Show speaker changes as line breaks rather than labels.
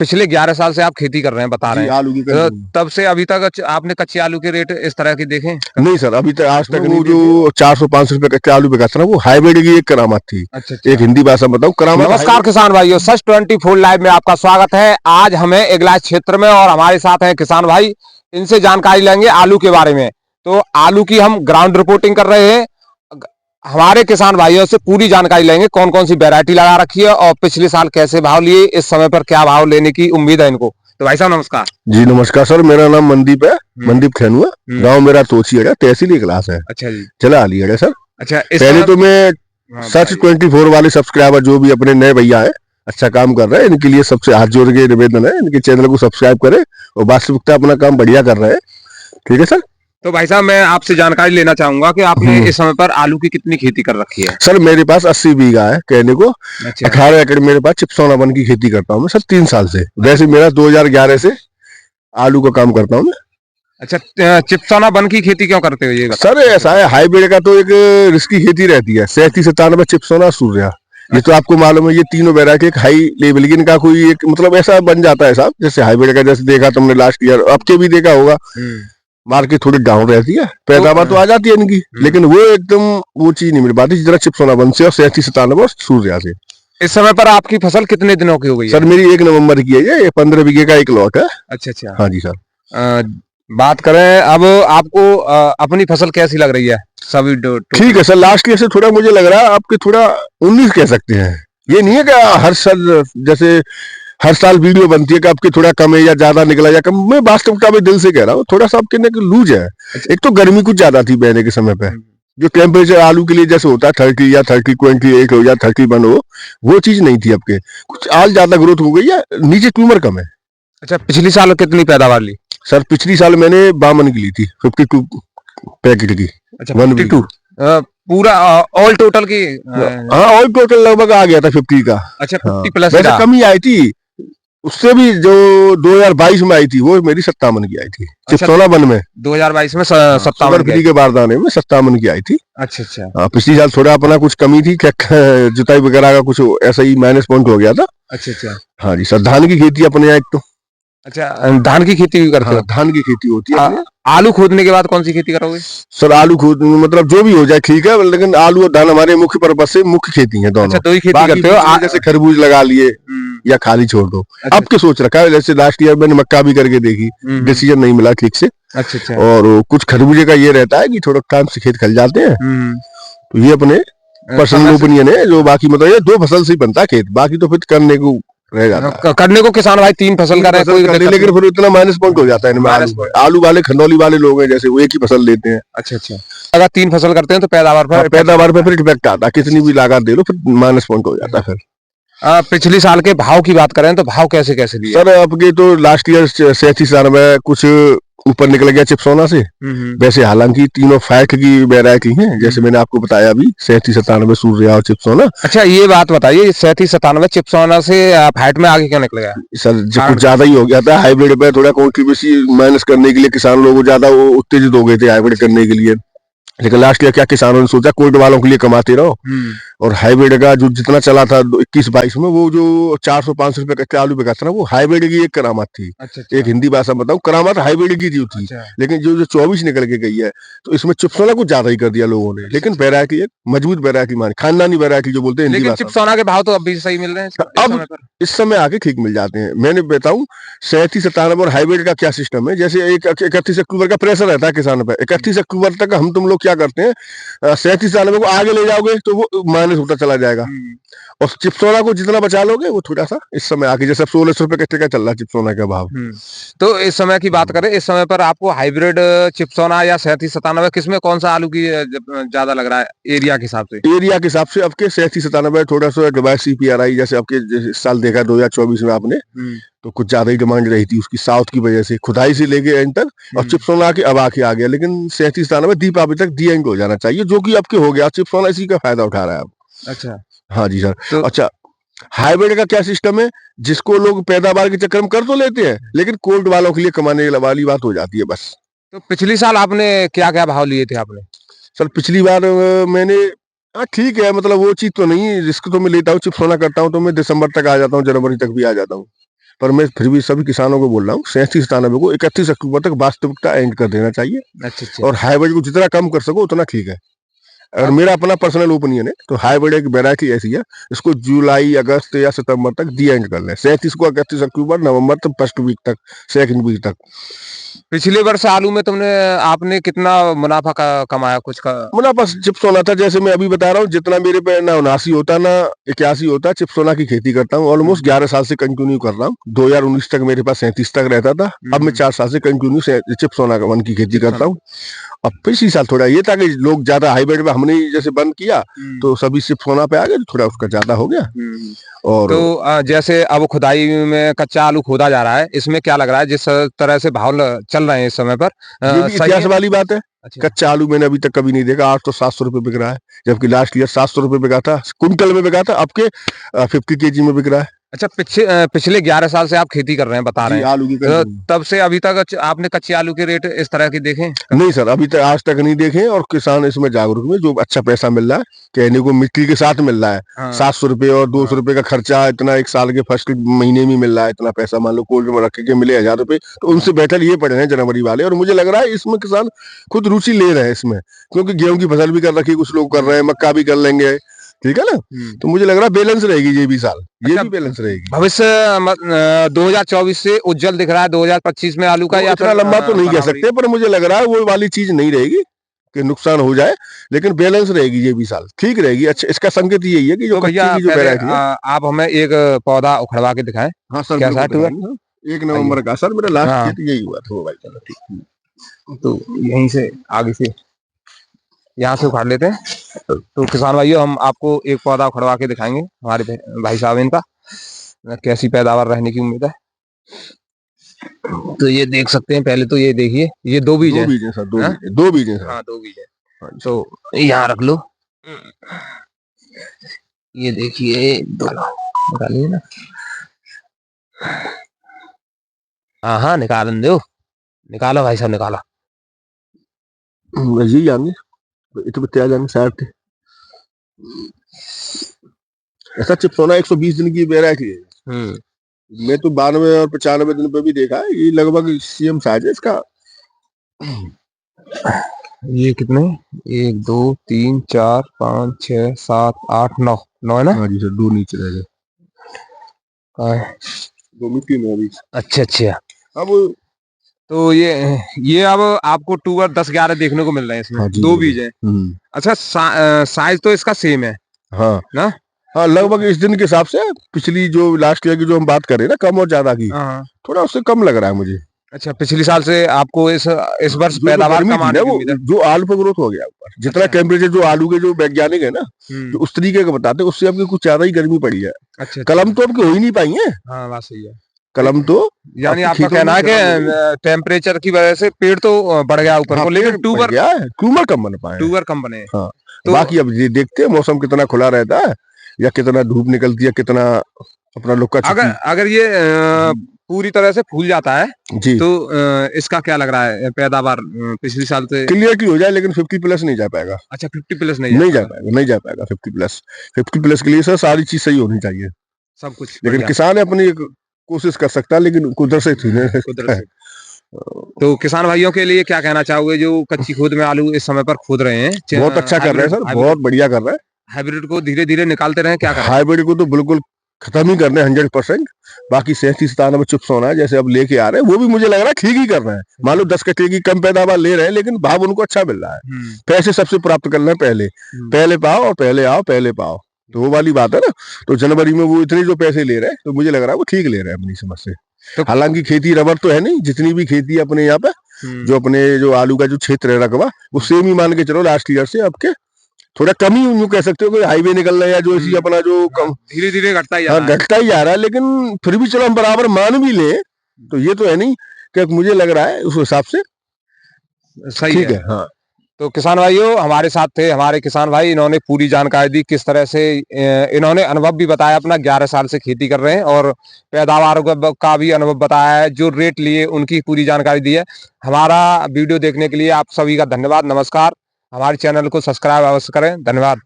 पिछले 11 साल से आप खेती कर रहे हैं, बता रहे हैं।
आलू की
तब से अभी तक आपने कच्चे आलू के रेट इस तरह के देखे?
नहीं सर, अभी तक आज तक वो जो 400-500 रुपए कच्चे आलू बेचा था ना, वो हाइब्रिड की एक करामात थी।
अच्छा।
एक हिंदी भाषा में बताऊं, करामात।
नमस्कार किसान भाइयों, सच 24 लाइव में आपका स्वागत है। आज हमें इगलास क्षेत्र में और हमारे साथ हैं किसान भाई, इनसे जानकारी लेंगे आलू के बारे में। तो आलू की हम ग्राउंड रिपोर्टिंग कर रहे हैं। हमारे किसान भाइयों से पूरी जानकारी लेंगे, कौन कौन सी वैरायटी लगा रखी है और पिछले साल कैसे भाव लिए, इस समय पर क्या भाव लेने की उम्मीद है इनको। तो भाई साहब नमस्कार।
जी नमस्कार सर, मेरा नाम मनदीप है, मनदीप खेनुआ। गांव मेरा तोची है, तहसील इगलास है।
अच्छा जी,
चला आली है सर।
अच्छा,
पहले तो मैं सच 24 वाले सब्सक्राइबर जो भी अपने नए भैया है, अच्छा काम कर रहे हैं, इनके लिए सबसे हाथ जोड़ के निवेदन है, इनके चैनल को सब्सक्राइब करें और वास्तविकता अपना काम बढ़िया कर रहे हैं। ठीक है सर।
तो भाई साहब मैं आपसे जानकारी लेना चाहूंगा कि आपने इस समय पर आलू की कितनी खेती कर रखी है?
सर मेरे पास 80 बीघा है कहने को।
अच्छा।
18 एकड़ मेरे पास चिपसौना वन की खेती करता हूँ मैं सर 3 साल से। वैसे मेरा 2011 से आलू का काम करता हूँ मैं।
अच्छा, चिपसौना वन की खेती क्यों करते हो ये
सर ऐसा है, हाइब्रिड का तो एक रिस्की खेती रहती है। 37-97 चिपसौना सूर्या, ये तो आपको मालूम है, ये तीनों वैरायटी एक हाई लेवल की, इनका कोई एक मतलब ऐसा बन जाता है साहब, जैसे हाइब्रिड का जैसे देखा तुमने लास्ट ईयर, अब के भी देखा होगा, मार्केट थोड़ी डाउन रहती है, पैदावार तो आ जाती है इनकी, लेकिन वो एकदम वो चीज नहीं मिल पाती जितना चिपसौना वन से और 37-97 और सूर्या से।
इस समय पर आपकी फसल कितने दिनों की हो गई है?
सर मेरी 1 नवंबर की है, ये 15 बीघे का एक लॉट है।
अच्छा।
हाँ जी सर।
बात करें अब आपको अपनी फसल कैसी लग रही है? सभी
ठीक है सर, लास्ट ईयर से थोड़ा मुझे लग रहा है आपके थोड़ा 19 कह सकते हैं। ये नहीं है कि हर साल जैसे हर साल वीडियो बनती है कि आपके थोड़ा कम है या ज्यादा निकला या कम, मैं वास्तविकता में दिल से कह रहा हूँ, थोड़ा सा आपके लूज है। एक तो गर्मी कुछ ज्यादा थी बहने के समय पे, जो टेम्परेचर आलू के लिए जैसे होता है 30 या 30-28 हो या 31 हो, वो चीज नहीं थी आपके। कुछ आल ज्यादा ग्रोथ हो गई है, नीचे ट्यूमर कम है।
अच्छा, पिछली साल कितनी पैदावार ली?
सर पिछली साल मैंने 52 की ली थी, 52 पैकेट की।
अच्छा, 52 पूरा ऑल टोटल की?
हाँ ऑल टोटल लगभग आ गया था 50 का।
अच्छा, 50 प्लस
वैसे कमी आई थी उससे भी, जो 2022 में आई थी वो मेरी 57 की आई थी।
अच्छा,
चिपसौना वन में
2022 में 57
के बारदाने में 57 की आई थी।
अच्छा।
पिछली साल थोड़ा अपना कुछ कमी थी, जुताई वगैरह का कुछ ऐसा ही माइनस पॉइंट हो गया था।
अच्छा।
हाँ जी सर, धान की खेती अपने यहाँ एक तो।
अच्छा, धान की खेती भी करते हो?
धान की खेती होती है।
आलू खोदने के बाद कौन सी खेती करोगे?
सर आलू खोद मतलब जो भी हो जाए ठीक है, लेकिन आलू और धान हमारे मुख्य पर्पज से मुख्य खेती है दोनों।
अच्छा, तो ही खेती करते हो?
जैसे खरबूज लगा लिए या खाली छोड़ दो।
अच्छा,
अब के सोच रखा है, जैसे लास्ट ईयर मैंने मक्का भी करके देखी, डिसीजन नहीं मिला ठीक से।
अच्छा।
और कुछ खरबूजे का ये रहता है कि थोड़ा टाइम से खेत खल जाते हैं, तो ये अपने पर्सनल ओपिनियन है। जो बाकी मतलब ये 2 फसल से ही बनता है खेत, बाकी तो फिर करने को रह जाता है।
करने को किसान भाई 3 फसल कर रहे हैं,
लेकिन फिर इतना माइनस पॉइंट हो जाता है इनमें। आलू वाले खंडौली वाले लोग हैं जैसे, वो एक ही फसल लेते हैं।
अच्छा। अगर 3 फसल करते हैं तो पैदावार
पे फिर इफेक्ट आता है, कितनी भी लागत दे लो फिर माइनस पॉइंट हो जाता है फिर।
पिछले साल के भाव की बात करें तो भाव कैसे लिए?
सर आपके तो लास्ट ईयर 37-97 कुछ ऊपर निकल गया चिपसौना से। वैसे हालांकि तीनों फैट की वैरायटी हैं, जैसे मैंने आपको बताया अभी 37-97 सूर्या और चिपसौना।
अच्छा, ये बात बताइए, 37-97 चिपसौना से फैट में आगे क्यों निकल गया?
सर कुछ ज्यादा ही हो गया था, हाइब्रिड पे थोड़ा कॉन्ट्रीब्यूसी माइनस करने के लिए किसान लोग ज्यादा उत्तेजित हो गए थे हाइब्रिड करने के लिए। लेकिन लास्ट ईयर क्या किसानों ने सोचा, कोल्ड वालों के लिए कमाते रहो, और हाइब्रिड का जो जितना चला था 21-22 में, वो जो 400-500 रुपए कच्चे आलू बेचा था ना, वो हाइब्रिड की एक करामात थी। अच्छा। एक हिंदी भाषा में बताऊं, करामात हाइब्रिड की थी। अच्छा। लेकिन जो 24 निकल के गई है, तो इसमें चिपसौना कुछ ज्यादा ही कर दिया लोगों ने। लेकिन वैरायटी एक मजबूत वैरायटी मानी, खानदानी वैरायटी जो बोलते हैं हिंदी भाषा।
चिपसौना के भाव तो अब भी सही मिल रहे हैं,
अब इस समय आके ठीक मिल जाते हैं। मैंने बताऊं 37-97 और हाइब्रिड का क्या सिस्टम है, जैसे 31 अक्टूबर का प्रेशर रहता है किसानों पर। 31 अक्टूबर तक हम तुम लोग क्या करते हैं, 37-97 को आगे ले जाओगे तो वो माइनस होता चला जाएगा, और चिपसौना को जितना बचा लोगे वो थोड़ा सा इस समय आगे, जैसे 1600 रुपए कट्टे का चल रहा है चिपसौना का भाव।
तो इस समय की बात करें, इस समय पर आपको हाइब्रिड चिपसौना या 37-97 किसमें कौन सा आलू की ज्यादा लग रहा है एरिया के हिसाब से?
एरिया के हिसाब से आपके 37-97 थोड़ा सा डिवाइस CPRI, जैसे आपके इस साल देखा 2024 में आपने, तो कुछ ज्यादा ही डिमांड रही थी उसकी, साउथ की वजह से खुदाई से लेके एंड तक, और चिपसौना के अब आके आ गया। लेकिन 37-97 दीपावली तक दी एंड हो जाना चाहिए, जो कि आपके हो गया। चिपसौना इसी का फायदा उठा रहा है अब।
अच्छा।
हाँ जी सर। तो अच्छा, हाइब्रिड का क्या सिस्टम है, जिसको लोग पैदावार के चक्कर में कर तो लेते हैं, लेकिन कोल्ड वालों के लिए कमाने वाली बात हो जाती है बस।
तो पिछली साल आपने क्या क्या भाव लिए थे आपने?
सर पिछली बार मैंने, हाँ ठीक है, मतलब वो चीज तो नहीं, रिस्क तो मैं लेता हूँ, चिपसौना करता हूँ तो मैं दिसंबर तक आ जाता हूँ, जनवरी तक भी आ जाता हूँ। पर मैं फिर भी सभी किसानों को बोल रहा हूँ 37-97 को 31 अक्टूबर तक वास्तविकता एंड कर देना चाहिए।
अच्छा।
और हाइब्रिड को जितना कम कर सको उतना ठीक है। और मेरा अपना पर्सनल ओपिनियन है तो हाइब्रिड एक वैरायटी ऐसी है, इसको जुलाई अगस्त या सितंबर तक दी एंड कर लें। 37 को 31 अक्टूबर, नवंबर तक, फर्स्ट वीक तक, सेकंड वीक तक।
पिछले वर्ष आलू में आपने कितना मुनाफा कमाया? कुछ का
मुनाफा चिप्स होना था, जैसे मैं अभी बता रहा हूँ, जितना मेरे पे ना 79 होता ना 81 होता, चिप्स सोना की खेती करता हूँ। ऑलमोस्ट 11 साल से कंटिन्यू कर रहा हूँ। 2019 तक मेरे पास 37 तक रहता था। अब मैं 4 साल से कंटिन्यू चिप्स सोना वन की खेती करता हूँ। अब पिछले साल थोड़ा ये था कि लोग ज्यादा हाइब्रिड में हमने जैसे बंद किया तो सभी चिप्स सोना पे आ गए, थोड़ा उसका ज्यादा हो गया। और
तो जैसे अब खुदाई में कच्चा आलू खोदा जा रहा है, इसमें क्या लग रहा है जिस तरह से भाव चल रहे हैं इस समय पर?
ये भी इतिहास वाली बात है।
अच्छा।
कच्चा आलू मैंने अभी तक कभी नहीं देखा। आज तो 700 रुपए बिक रहा है, जबकि लास्ट ईयर 700 रुपए बिका था, कुंटल में बिका था। अब के 50 केजी में बिक रहा है।
अच्छा, पिछले 11 साल से आप खेती कर रहे हैं, बता रहे हैं
आलू की
तो तब से अभी तक आपने कच्चे आलू के रेट इस तरह के देखे?
नहीं सर, अभी तक आज तक नहीं देखे। और किसान इसमें जागरूक में, जो अच्छा पैसा मिल रहा है, कहने को मिट्टी के साथ मिल रहा है।
हाँ।
700 रुपए और 200 रुपए का खर्चा, इतना एक साल के फर्स्ट महीने में मिल रहा है। इतना पैसा मान लो कोल्ड में रख के मिले 1000 रुपए, तो उनसे बेटर ये पड़े हैं जनवरी वाले। और मुझे लग रहा है इसमें किसान खुद रुचि ले रहे हैं इसमें, क्योंकि गेहूं की फसल भी कर रखी, कुछ लोग कर रहे हैं, मक्का भी कर लेंगे, ठीक है ना। तो मुझे लग रहा है बैलेंस रहेगी ये भी साल, ये भी बैलेंस रहेगी।
भविष्य 2024 से उज्जवल दिख रहा है 2025 में आलू का, या
इतना लंबा तो नहीं कह सकते, पर मुझे लग रहा है वो वाली चीज नहीं रहेगी कि नुकसान हो जाए, लेकिन बैलेंस रहेगी ये भी साल, ठीक रहेगी। अच्छा, इसका संकेत यही है कि जो
भैया
कच्ची की जो वैरायटी है,
आप हमें एक पौधा उखड़वा के दिखाएं।
हाँ सर,
क्या साथ हुआ?
1 नवंबर का सर मेरा लास्ट
हाँ।
खेत यही हुआ था। भाई चलो ठीक,
तो यहीं से आगे से यहाँ से उखाड़ लेते हैं। तो किसान भाइयों, हम आपको एक पौधा उखड़वा के दिखाएंगे हमारे भाई साहब, इनका कैसी पैदावार रहने की उम्मीद है। तो ये देख सकते हैं, पहले तो ये देखिए, ये 2 बीज है।
2 बीज है सर, 2 बीज है सर।
हाँ, 2 बीज है। तो यहाँ रख लो, ये देखिए, दोनों निकालिए ना। हाँ, निकाल दो, निकालो भाई साहब, निकालो।
यही आएंगे इतने बच्चे आ जाएंगे साइड थे। ऐसा चिप्स होना 120 दिन की वैरायटी है। मैं तो 92 और 95 दिन पे भी देखा है। ये लगभग सीएम साइज है इसका।
ये कितने? 1 2 3 4 5 6 7 8 9 9 है ना?
हाँ जी सर, 2 नीचे रह गए,
कहाँ है?
2 मिट्टी में अभी।
अच्छा।
अब
तो ये अब आपको 2 और 10 11 देखने को मिल रहे हैं इसमें।
हाँ जी,
2 बीज है। अच्छा, साइज तो इसका सेम है
हाँ
ना?
हाँ, लगभग इस दिन के हिसाब से पिछली जो लास्ट ईयर की जो हम बात करें ना, कम और ज्यादा की, थोड़ा उससे कम लग रहा है मुझे।
अच्छा, पिछली साल से आपको इस वर्ष पैदावार कम आने की उम्मीद है?
जो आलू पे ग्रोथ हो गया ऊपर, जितना टेम्परेचर जो आलू के जो वैज्ञानिक है ना, जो उस तरीके का बताते हैं, उससे आपकी कुछ ज्यादा ही गर्मी पड़ी है।
अच्छा।
कलम तो आपकी हो ही नहीं पाई है।
हाँ, बात सही है।
कलम तो
यानी आपका कहना है कि टेम्परेचर की वजह से पेड़ तो बढ़ गया ऊपर को, लेकिन
ट्यूबर कम बन पाए,
ट्यूबर कम बने।
हाँ, तो बाकी अब ये देखते हैं मौसम कितना खुला रहता है, या कितना धूप निकलती है, कितना अपना लुक्का छुपी।
अगर ये पूरी तरह से फूल जाता है
जी,
तो इसका क्या लग रहा है पैदावार पिछली साल से
क्लियर की हो जाए, लेकिन 50 प्लस नहीं जा पाएगा।
अच्छा, 50 प्लस नहीं
जा पाएगा 50 प्लस के लिए सर सारी चीज सही होनी चाहिए,
सब कुछ।
लेकिन किसान अपनी कोशिश कर सकता है, लेकिन कुदरत से
तो किसान भाइयों के लिए क्या कहना चाहोगे जो कच्ची खोद में आलू इस समय पर खोद रहे हैं?
बहुत अच्छा कर रहे हैं सर, बहुत बढ़िया कर रहे हैं।
हाइब्रिड को धीरे धीरे निकालते रहे, क्या करें?
हाइब्रिड को तो बिल्कुल खत्म ही करना है 100%। बाकी 37-97 चिप्स होना है जैसे अब लेके आ रहे हैं, वो भी मुझे लग रहा है ठीक ही कर रहे हैं। मान लो 10 कट्टे की कम पैदावार ले रहे हैं, लेकिन भाव उनको अच्छा मिल रहा है। पैसे सबसे प्राप्त करना है पहले पाओ, और पहले पाओ, तो वो वाली बात है ना। तो जनवरी में वो इतने जो पैसे ले रहे हैं, तो मुझे लग रहा है वो ठीक ले रहे हैं अपनी समझ से। तो हालांकि खेती रबर तो है नहीं, जितनी भी खेती है अपने यहाँ पे, जो अपने जो आलू का जो क्षेत्र है रकबा, वो सेम ही मान के चलो लास्ट ईयर से। अब के थोड़ा कम ही यूं कह सकते हो कि हाईवे निकल रहा है, या जो इसी अपना जो
धीरे धीरे घटता ही
जा रहा है, लेकिन फिर भी चलो हम बराबर मान भी ले, तो ये तो है नहीं कि मुझे लग रहा है उस हिसाब से सही ठीक है। हाँ, तो
किसान भाइयों, हमारे साथ थे हमारे किसान भाई, इन्होंने पूरी जानकारी दी किस तरह से, इन्होंने अनुभव भी बताया अपना, 11 साल से खेती कर रहे हैं और पैदावार का भी अनुभव बताया है, जो रेट लिए उनकी पूरी जानकारी दी है। हमारा वीडियो देखने के लिए आप सभी का धन्यवाद, नमस्कार। हमारे चैनल को सब्सक्राइब अवश्य करें, धन्यवाद।